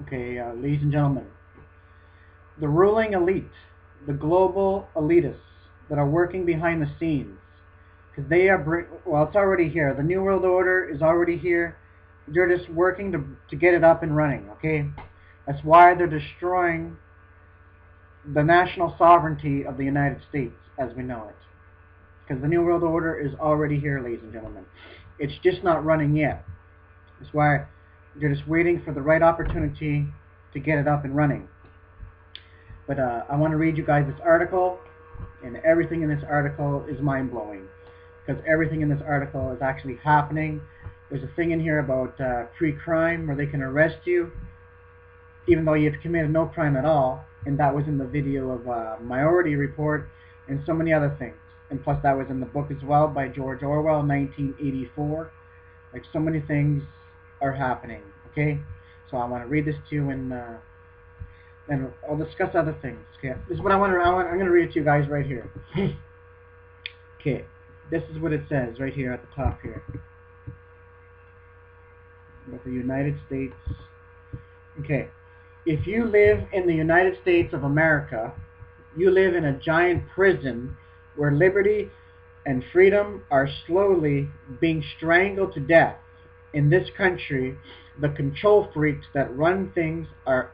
Okay, ladies and gentlemen, the ruling elite, the global elitists that are working behind the scenes, because they are, well, it's already here. The New World Order is already here. They're just working to get it up and running, okay? That's why they're destroying the national sovereignty of the United States as we know it. Because the New World Order is already here, ladies and gentlemen. It's just not running yet. That's why they're just waiting for the right opportunity to get it up and running. But I want to read you guys this article, and everything in this article is mind-blowing. Because everything in this article is actually happening. There's a thing in here about pre-crime where they can arrest you even though you've committed no crime at all, and that was in the video of Minority Report and so many other things. And plus that was in the book as well by George Orwell, 1984. Like, so many things are happening, okay? So I want to read this to you, and then I'll discuss other things. Okay, this is what I'm going to read it to you guys right here. Okay, this is what it says right here at the top here. With the United States. Okay, if you live in the United States of America, you live in a giant prison where liberty and freedom are slowly being strangled to death. In this country, the control freaks that run things are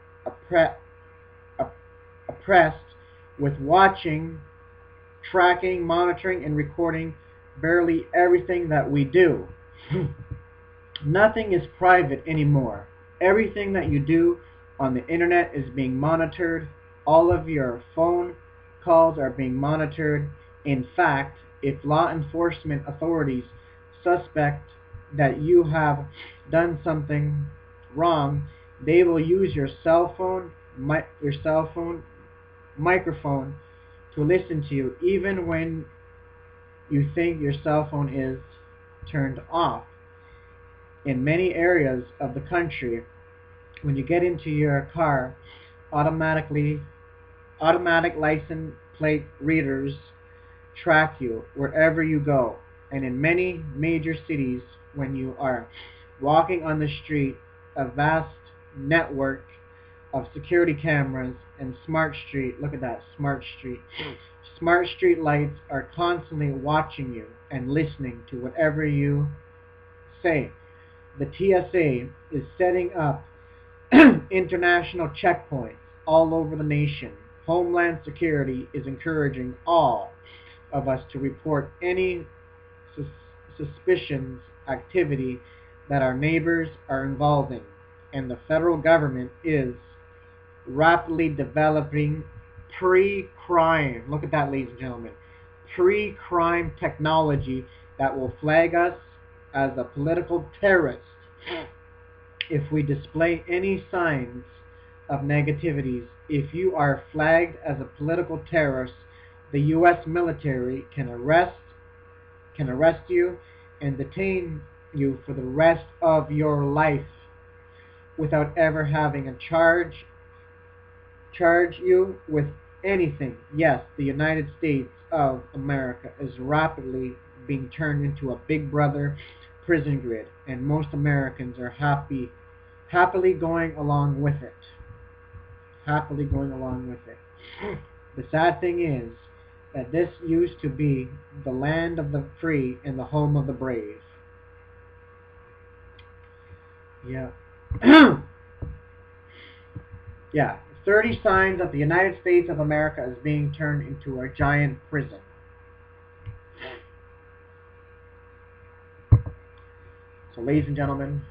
oppressed with watching, tracking, monitoring, and recording barely everything that we do. Nothing is private anymore. Everything that you do on the internet is being monitored. All of your phone calls are being monitored. In fact, if law enforcement authorities suspect that you have done something wrong, they will use your cell phone microphone to listen to you, even when you think your cell phone is turned off. In many areas of the country, when you get into your car, automatic license plate readers track you wherever you go. And in many major cities, when you are walking on the street, a vast network of security cameras and smart street, look at that, smart street lights are constantly watching you and listening to whatever you say. The TSA is setting up international checkpoints all over the nation. Homeland Security is encouraging all of us to report any suspicions activity that our neighbors are involved in. And the federal government is rapidly developing pre-crime, look at that, ladies and gentlemen, pre-crime technology that will flag us as a political terrorist if we display any signs of negativities. If you are flagged as a political terrorist, the U.S. military can arrest you and detain you for the rest of your life without ever having a charge you with anything. Yes, the United States of America is rapidly being turned into a big brother prison grid, and most Americans are happily going along with it. Happily going along with it. The sad thing is that this used to be the land of the free and the home of the brave. Yeah. Yeah. 30 signs that the United States of America is being turned into a giant prison. So, ladies and gentlemen,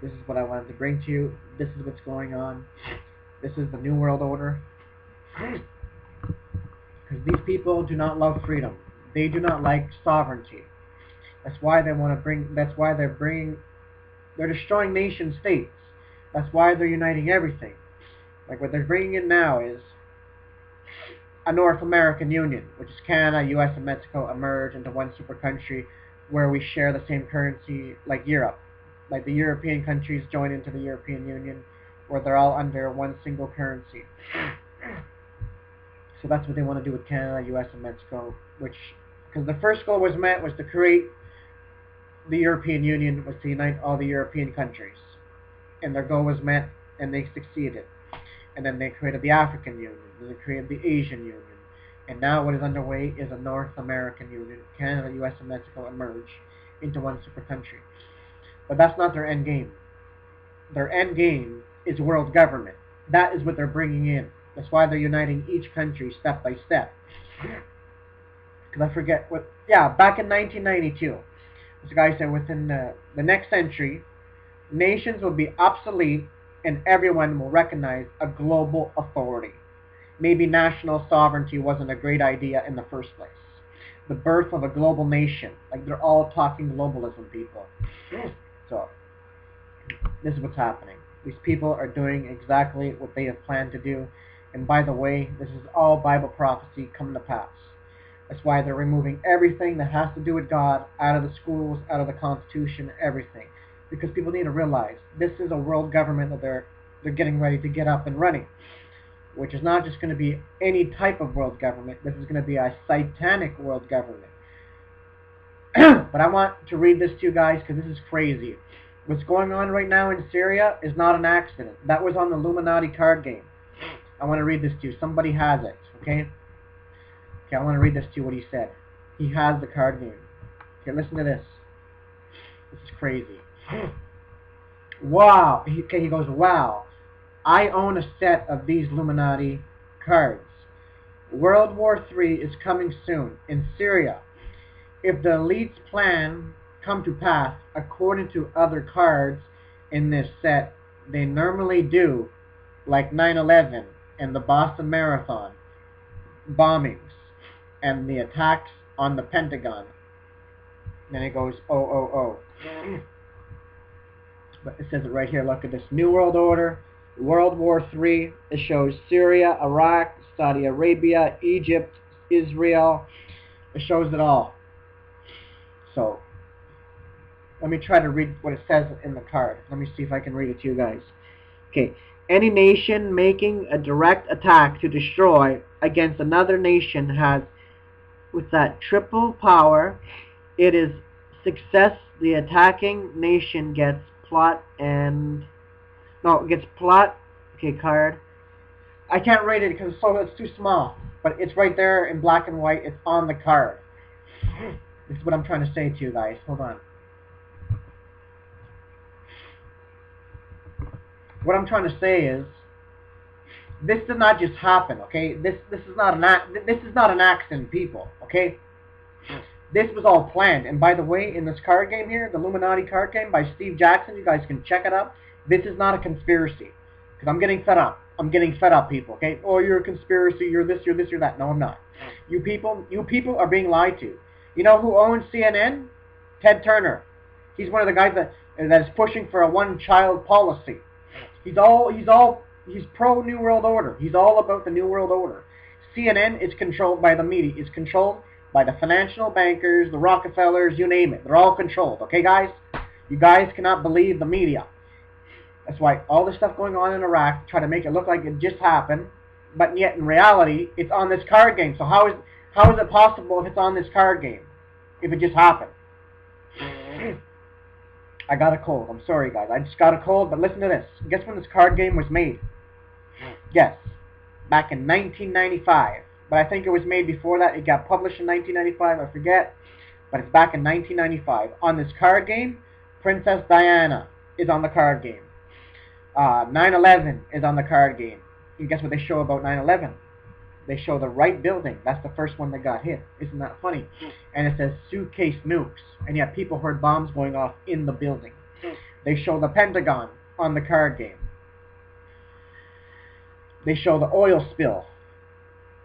this is what I wanted to bring to you. This is what's going on. This is the New World Order. Because these people do not love freedom. They do not like sovereignty. That's why they want to bring. That's why they're destroying nation states. That's why they're uniting everything. Like, what they're bringing in now is a North American Union, which is Canada, U.S., and Mexico emerge into one super country where we share the same currency like Europe. Like, the European countries join into the European Union where they're all under one single currency. So that's what they want to do with Canada, U.S., and Mexico, because the first goal was to create the European Union, was to unite all the European countries. And their goal was met and they succeeded. And then they created the African Union, and they created the Asian Union. And now what is underway is a North American Union. Canada, US, and Mexico emerge into one super country. But that's not their end game. Their end game is world government. That is what they're bringing in. That's why they're uniting each country step by step. Because I forget what... Yeah, back in 1992, this guy said within the next century, nations will be obsolete and everyone will recognize a global authority. Maybe national sovereignty wasn't a great idea in the first place. The birth of a global nation. Like, they're all talking globalism, people. So, this is what's happening. These people are doing exactly what they have planned to do. And by the way, this is all Bible prophecy coming to pass. That's why they're removing everything that has to do with God out of the schools, out of the Constitution, everything. Because people need to realize this is a world government that they're getting ready to get up and running. Which is not just going to be any type of world government. This is going to be a satanic world government. But I want to read this to you guys because this is crazy. What's going on right now in Syria is not an accident. That was on the Illuminati card game. I want to read this to you. Somebody has it, okay? Okay, I want to read this to you what he said. He has the card game. Okay, listen to this. This is crazy. Wow. He goes, wow. I own a set of these Illuminati cards. World War III is coming soon in Syria. If the elite's plan come to pass according to other cards in this set, they normally do, like 9/11 and the Boston Marathon bombings and the attacks on the Pentagon. Then it goes, oh. But it says it right here. Look at this. New World Order. World War III. It shows Syria, Iraq, Saudi Arabia, Egypt, Israel. It shows it all. So, let me try to read what it says in the card. Let me see if I can read it to you guys. Okay. Any nation making a direct attack to destroy against another nation has, with that triple power, it is success. The attacking nation gets plot and... No, it gets plot. Okay, card. I can't read it because it's too small. But it's right there in black and white. It's on the card. This is what I'm trying to say to you guys. Hold on. What I'm trying to say is, this did not just happen. Okay, this is not an accident, people. Okay, this was all planned. And by the way, in this card game here, the Illuminati card game by Steve Jackson, you guys can check it up. This is not a conspiracy. Because I'm getting fed up. I'm getting fed up, people, okay? Oh, you're a conspiracy, you're this, you're that. No, I'm not. You people are being lied to. You know who owns CNN? Ted Turner. He's one of the guys that is pushing for a one-child policy. He's pro New World Order. He's all about the New World Order. CNN is controlled by the media. It's controlled by the financial bankers, the Rockefellers, you name it. They're all controlled, okay, guys? You guys cannot believe the media. That's why all this stuff going on in Iraq, try to make it look like it just happened, but yet in reality, it's on this card game. So how is it possible if it's on this card game, if it just happened? I got a cold. I'm sorry, guys. I just got a cold, but listen to this. Guess when this card game was made? Guess. Back in 1995. But I think it was made before that. It got published in 1995. I forget. But it's back in 1995. On this card game, Princess Diana is on the card game. 9/11 is on the card game. And guess what they show about 9/11? They show the right building. That's the first one that got hit. Isn't that funny? And it says suitcase nukes. And yet people heard bombs going off in the building. They show the Pentagon on the card game. They show the oil spill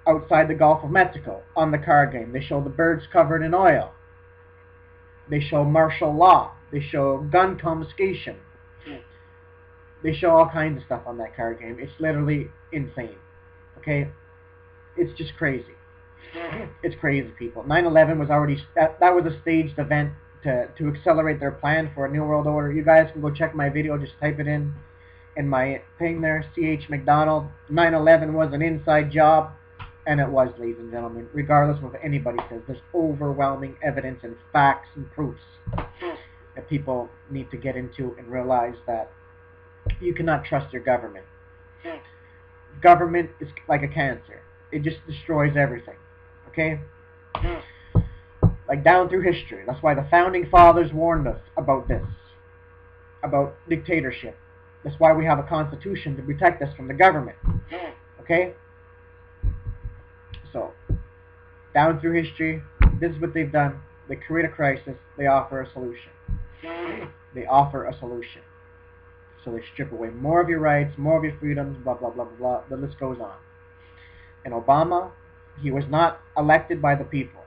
outside the Gulf of Mexico on the card game. They show the birds covered in oil. They show martial law. They show gun confiscation. They show all kinds of stuff on that card game. It's literally insane. Okay? It's just crazy. It's crazy, people. 9/11 was already... That was a staged event to accelerate their plan for a New World Order. You guys can go check my video. Just type it in my thing there. C.H. McDonald. 9/11 was an inside job. And it was, ladies and gentlemen. Regardless of what anybody says. There's overwhelming evidence and facts and proofs that people need to get into and realize that You cannot trust your government. Government is like a cancer. It just destroys everything. Okay? Like down through history. That's why the founding fathers warned us about this. About dictatorship. That's why we have a constitution to protect us from the government. Okay? So, down through history, this is what they've done. They create a crisis. They offer a solution. They offer a solution. So they strip away more of your rights, more of your freedoms, blah, blah, blah, blah, blah. The list goes on. And Obama, he was not elected by the people.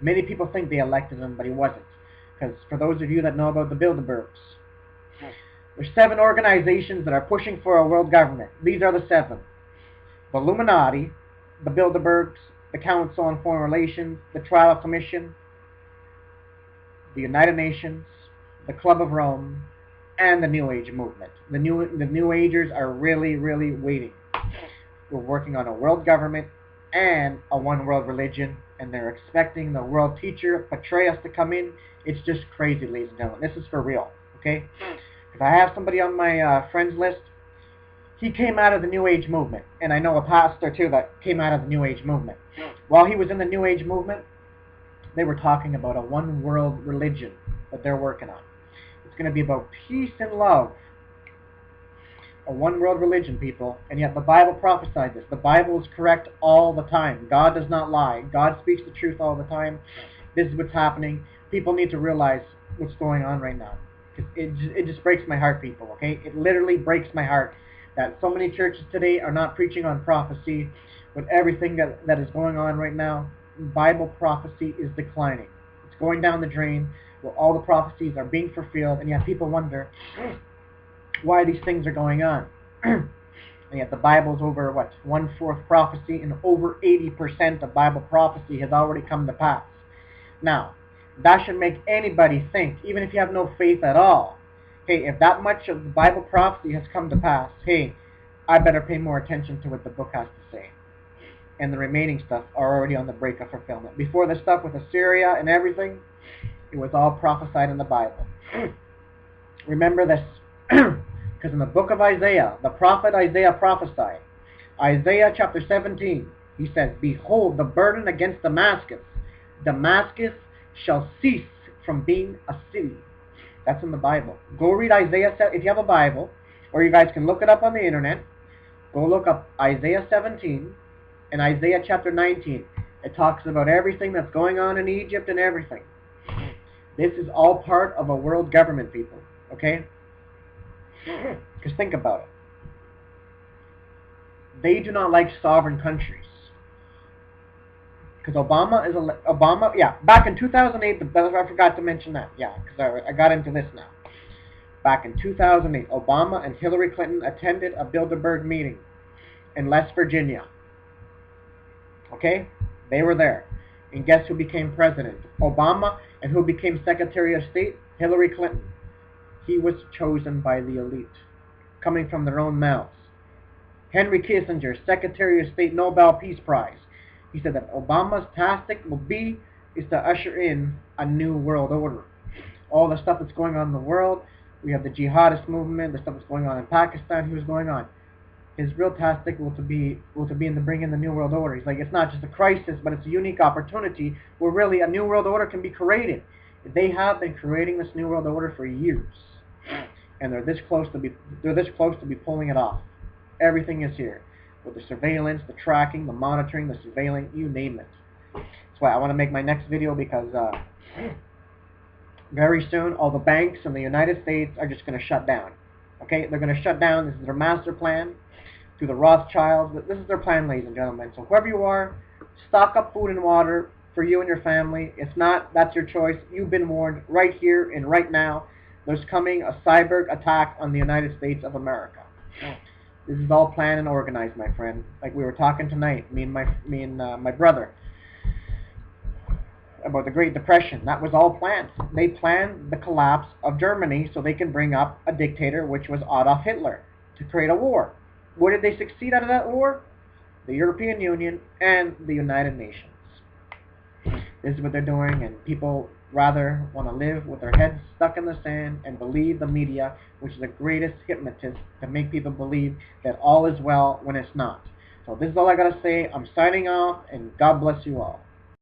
Many people think they elected him, but he wasn't. Because for those of you that know about the Bilderbergs, there's 7 organizations that are pushing for a world government. These are the 7. The Illuminati, the Bilderbergs, the Council on Foreign Relations, the Trial Commission, the United Nations, the Club of Rome, and the New Age movement. The New Agers are really, really waiting. We're working on a world government and a one world religion, and they're expecting the world teacher, Petraeus, to come in. It's just crazy, ladies and gentlemen. This is for real, okay? If I have somebody on my friends list, he came out of the New Age movement, and I know a pastor, too, that came out of the New Age movement. While he was in the New Age movement, they were talking about a one world religion that they're working on. It's going to be about peace and love. A one world religion, people. And yet the Bible prophesied this. The Bible is correct all the time. God does not lie. God speaks the truth all the time. This is what's happening. People need to realize what's going on right now. It just breaks my heart, people, okay? It literally breaks my heart that so many churches today are not preaching on prophecy. With everything that is going on right now, Bible prophecy is declining. It's going down the drain. Well, all the prophecies are being fulfilled, and yet people wonder why these things are going on. And yet the Bible's over, 1/4 prophecy, and over 80% of Bible prophecy has already come to pass. Now, that should make anybody think, even if you have no faith at all, hey, if that much of the Bible prophecy has come to pass, hey, I better pay more attention to what the book has to say. And the remaining stuff are already on the brink of fulfillment. Before the stuff with Assyria and everything, it was all prophesied in the Bible. Remember this, because in the book of Isaiah, the prophet Isaiah prophesied. Isaiah chapter 17, he says, "Behold the burden against Damascus. Damascus shall cease from being a city." That's in the Bible. Go read Isaiah, if you have a Bible, or you guys can look it up on the internet. Go look up Isaiah 17 and Isaiah chapter 19. It talks about everything that's going on in Egypt and everything. This is all part of a world government, people. Okay? Because think about it. They do not like sovereign countries. Because back in 2008, I forgot to mention that. Yeah, because I got into this now. Back in 2008, Obama and Hillary Clinton attended a Bilderberg meeting in West Virginia. Okay? They were there. And guess who became president? Obama. And who became Secretary of State? Hillary Clinton. He was chosen by the elite, coming from their own mouths. Henry Kissinger, Secretary of State, Nobel Peace Prize. He said that Obama's tactic is to usher in a new world order. All the stuff that's going on in the world, we have the jihadist movement, the stuff that's going on in Pakistan, who's going on. His real tactic will to be in the bring in the new world order. He's like, it's not just a crisis, but it's a unique opportunity where really a new world order can be created. They have been creating this new world order for years, and they're this close to be pulling it off. Everything is here, with the surveillance, the tracking, the monitoring, the surveilling, you name it. That's why I want to make my next video, because very soon all the banks in the United States are just going to shut down. Okay, they're going to shut down. This is their master plan. To the Rothschilds. This is their plan, ladies and gentlemen. So whoever you are, stock up food and water for you and your family. If not, that's your choice. You've been warned right here and right now. There's coming a cyber attack on the United States of America. This is all planned and organized, my friend. Like we were talking tonight, me and my brother, about the Great Depression. That was all planned. They planned the collapse of Germany so they can bring up a dictator, which was Adolf Hitler, to create a war. Where did they succeed out of that war? The European Union and the United Nations. This is what they're doing, and people rather want to live with their heads stuck in the sand and believe the media, which is the greatest hypnotist to make people believe that all is well when it's not. So this is all I got to say. I'm signing off, and God bless you all.